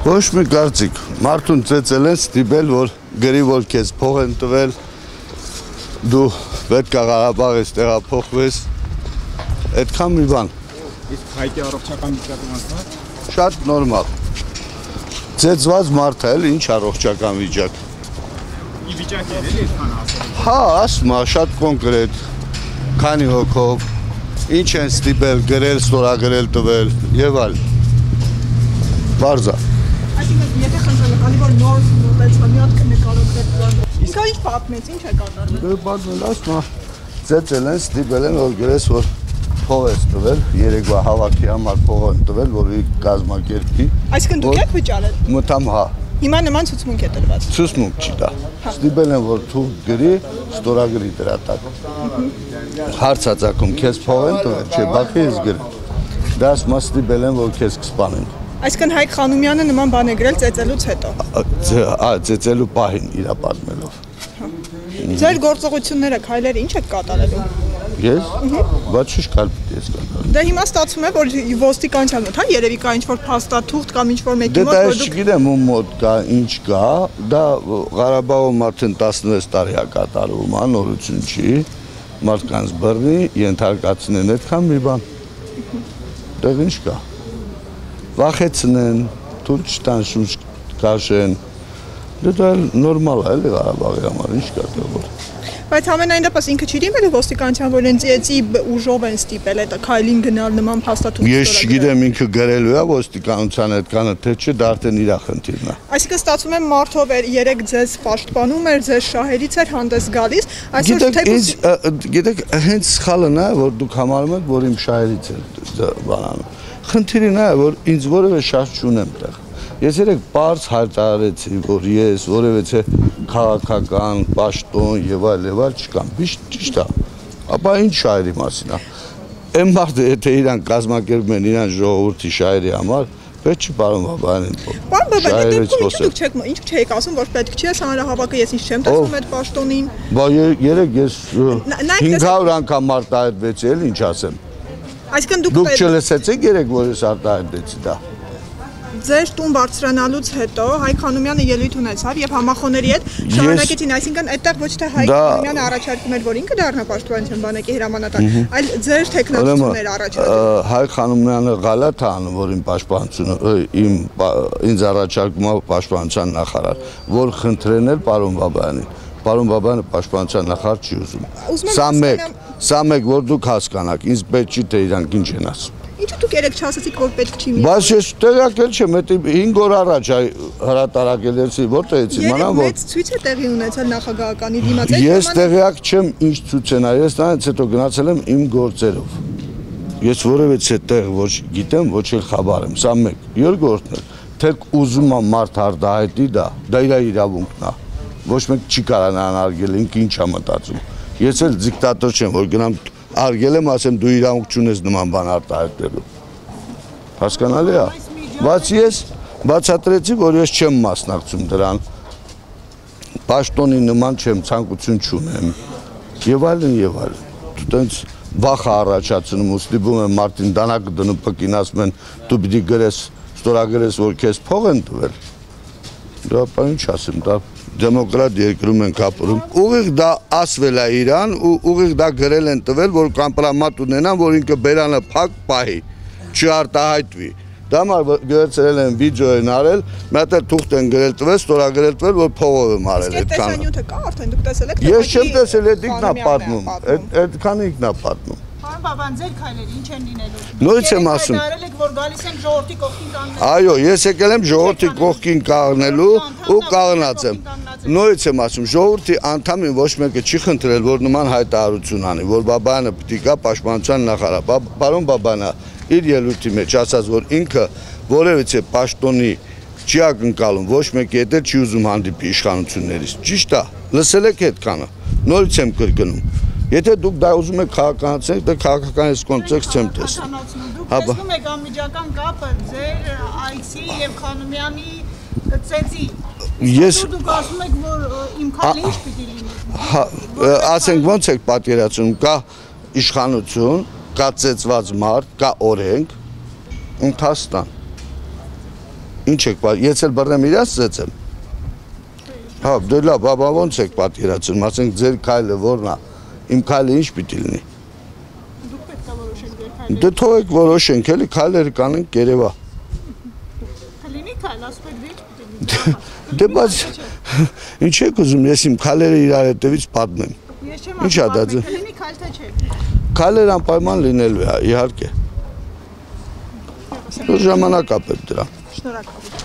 Ոչ մի կարծիք, մարդուն ծեծել են ստիպել, որ գրի, որ քեզ փող են տվել, դու պետք է Ղարաբաղից տեղափոխվես, այդքան մի բան։ Իսկ հայկի առողջական վիճակը ոնց է։ Շատ նորմալ։ Ծեծված մարդ է, ինչ առողջական վիճակ։ Ի վիճակ է, էլի այդքան ասել։ Հա, ասում է, շատ կոնկրետ, քանի հոգով, ինչ են ստիպել, գրել, ստորագրել, տվել եւ այլ։ Բարձա։ Այսինքն եթե խնդրել եք, անի որ նոր մոտեցա, մի հատ կնկարագրեք բան։ Իսկ ինչ պատմեց, ինչ է կատարվել։ Դե պատմել, ասում է, ծեծել են, ստիպել են, որ գրես, որ փող ես տվել, երեկվա հավաքի համար փող են տվել, որ կազմակերպի։ Այսինքն դուք եք վճարել։ Մտամ հա։ Հիմա նման ցուցմունք է տրված։ Ցուցմունք չի տա։ Ստիպել են, որ դու գրի, ստորագրի դրա տակ։ Հարցածակում քեզ փող են տվել, չէ, բախի ես գրել։ Դա ասում է ստիպել են, որ քեզ կսպանեն։ Այսինքն Հայկ Խանոմյանը նման բան է գրել ծեծելուց հետո։ Ծեծելու պահին իր պատմելով։ Ձեր գործողությունները, քայլերը ինչ եք կատարելու։ Ես։ Բայց շուտ կալ պիտի ես կատարեմ։ Դե հիմա ստացվում է, որ ոստիկանության մոտ, հա, երևի կա ինչ-որ փաստաթուղթ կամ ինչ-որ մեկի մոտ, որ դուք։ Դե չգիտեմ ում մոտ կա, ինչ կա, դա Ղարաբաղում արդեն 16 տարի է կատարվում, նորություն չի, մարդկանց բռնի, ենթարկացնեն այդքան մի բան։ Դեռ ինչ կա։ Վախեցնեն, թույլ չտան շունչ կաշեն, դա նորմալ է, էլի Ղարաբաղի համար, ինչ կա դեռ։ Բայց ամենայն դեպս ինքը չի դիմել ոստիկանության, որ են ծեծի ուժով են ստիպել այդ քայլին գնալ նման փաստաթուղթ։ Ես չգիտեմ ինքը գրելու է ոստիկանության այդքանը, թե չէ, դա արդեն իր խնդիրն է։ Այսինքն ստացվում է մարդով էր երեք ձեզ պաշտպանում էր, ձեր շահերից էր հանդես գալիս, այսօր թեկուզ գիտեք, հենց սխալն է, որ դուք համարում եք, որ իմ շահերից է բանանում։ Խնդիրն է, որ ինձ որևէ շահ չունեմ տեղ։ Ես երեք բարձ հայտարարեցի, որ ես որևէ քաղաքական, պաշտոն եւ այլ չկամ, ճիշտ է։ Ապա ինչ շահերի մասին է։ Այն մարդը, եթե իրան կազմակերպում են իրան ժողովրդի շահերի համար, պետք չի պարոն Բաբայանին։ Պարոն Բաբայան, ինչ չեք ասում, որ պետք չի, հանրահավաքը ես ինչ չեմ տեսնում այդ պաշտոնին։ Բա երեք ես 500 անգամ արտահայտվեցի, էլ ինչ ասեմ։ Այսինքն դուք չլսեցիք երեք, որ ես արտահայտվեցի դա։ Ձեր տուն բարձրանալուց հետո Հայկ Խանոմյանը ելույթ ունեցավ եւ համախոհների հետ շարունակեցին, այսինքն այդտեղ ոչ թե Հայկ Խանոմյանը առաջարկում էր, որ ինքը դառնա պաշտպանության բանակի հրամանատար, այլ ձեր տեխնոլոգիաները առաջարկում։ Հայկ Խանոմյանը գալաթ է անում, որ իմ պաշտպանությունը ինձ առաջարկում է պաշտպանության նախարար, որ խնդրեն էլ պարոն Բաբայանին։ Պարոն Բաբայանը պաշտպանության նախարար չի ուզում։ Սա մեկ, որ դուք հասկանաք, ինձ պետք չի թե իրանք ինչ են ասում։ Ինչու դուք երեք չասացիք, որ պետք չի մի։ Բայց ես տեղյակ էլ չեմ, 5 օր առաջ հրատարակել էի, որտեղից իմանամ, որ մեծ ցույց է տեղի ունեցել նախագահականի դիմաց։ Ես տեղյակ չեմ, ինչ ցույց են, ես դրանից հետո գնացել եմ իմ գործերով։ Ես որևէ տեղ ոչ գիտեմ, ոչ էլ խաբար եմ, սա մեկ։ Երկրորդն է, թե ուզում եմ մարդ արտահայտի դա իր իրավունքն է։ Ոչ մեկ չի կարող նրան արգել, ինքը ինչ է մտածում։ Ես էլ դիկտատոր չեմ, որ գնամ արգել եմ, ասեմ դու իրավունք չունես նման բան արտահայտելու։ Հասկանալի է։ Բայց ես բացատրեցի, որ ես չեմ մասնակցում դրան։ Պաշտոնի նման չեմ, ցանկություն չունեմ։ Եվ այլն եւ այլն։ Տենց վախ առաջացնում ու ստիպում եմ մարդին դանակը դնում պկին, ասում են դու պիտի գրես, ստորագրես, որ քեզ փող են տվել։ Դա ինչ ասեմ, դա դեմոկրատ երկրում ենք ապրում։ Ուղիղ դա ասվել է իրան ու ուղիղ դա գրել են տվել, որ կամպրամատ ունենան, որ ինքը բերանը փակ պահի, չարտահայտվի։ Դա համար գրել են վիդեո են արել, մի հատ թուղթ են գրել տվել, ստորագրել տվել, որ փողով եմ արել այդքանը։ Տեսանյութը կա, արդեն դուք տեսել եք։ Ես չեմ տեսել, այդ ինքն է պատմում, այդքան ինքն է պատմում։ Պարոն Բաբան, ձեր քայլերը ինչ են լինելու։ Նույնիսկ եմ ասում։ Դարել եք, որ գալիս եմ ժողովրդի կողքին կանգնելու։ Այո, ես եկել եմ ժողովրդի կողքին կանգնելու ու կանգնած եմ։ Նույնիսկ եմ ասում, ժողովրդի անդամին ոչ մեկը չի խնդրել, որ նման հայտարարություն անի, որ Բաբայանը պիտի գա պաշտպանության նախարար։ Պարոն Բաբայանը իր ելույթի մեջ ասաց, որ ինքը որևէ պաշտոնի չի ակնկալում, ոչ մեկի հետ չի ուզում հանդիպի իշխանություններից։ Ճիշտ է, լսել եք այդքանը։ Նորից եմ կրկնում։ Եթե դուք դա ուզում եք քաղաքականացնել, դա քաղաքական կոնտեքստ չեմ տեսնում։ Դուք տեսնում եք անմիջական կապը ձեր այցի եւ Խանոմյանի ծեծի։ Ես դուք ասում եք, որ իմ քայլը ինչ պիտի լինի։ Ասենք ոնց եք պատկերացնում, կա իշխանություն, կա ծեծված մարդ, կա օրենք, ընթաստան։ Ինչ եք, ես էլ բռնեմ իրաց ծեցեմ։ Հա, դե լավ, բաբա ոնց եք պատկերացնում, ասենք ձեր քայլը որն է, իմ քայլը ինչ պիտի լինի։ Դուք պետք է որոշեք ձեր քայլը։ Դե թողեք որոշենք, էլի քայլերը կանենք Երևա։ Կլինի քայլ, ասում եք դե պիտի լինի։ Դե բայց ինչ եք ուզում, ես իմ քայլերը իրար հետևից պատմեմ։ Ես չեմ Ինչ ա դա ձեր։ կլինի քայլ թե չէ։ Քայլեր անպայման լինելու է, իհարկե։ Որ ժամանակ է պետք դրա։ Շնորհակալ եմ։